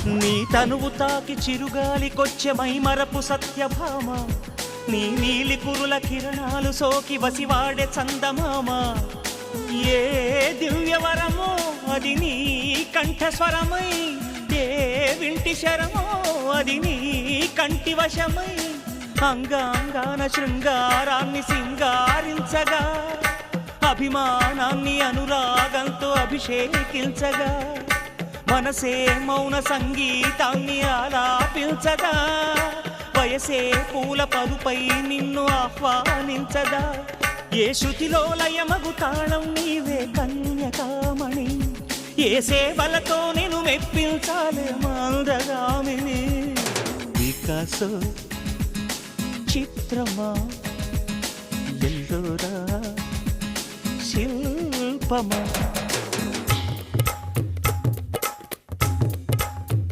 నీ తనువు తాకి చిరుగాలికొచ్చే మైమరపు సత్యభామ, నీ నీలి కురుల కిరణాలు సోకి వసివాడే చందమామ. ఏ దివ్యవరమో అది నీ కంఠస్వరమై, ఏ వింటి శరమో అది నీ కంటి వశమై, అంగాంగాన శృంగారాన్ని సింగారించగా, అభిమానాన్ని అనురాగంతో అభిషేకించగా, మనసే మౌన సంగీతాన్ని ఆలాపించగా, వయసే పూల పరుపై నిన్ను ఆహ్వానించదా. ఏ శృతిలో లయమగు తాళం నీవే కన్యకామణి, ఏ సేవలతో నేను మెప్పించాలే మందగామిని. వికాసో చిత్రమా ఎల్లోరా శిల్పమా.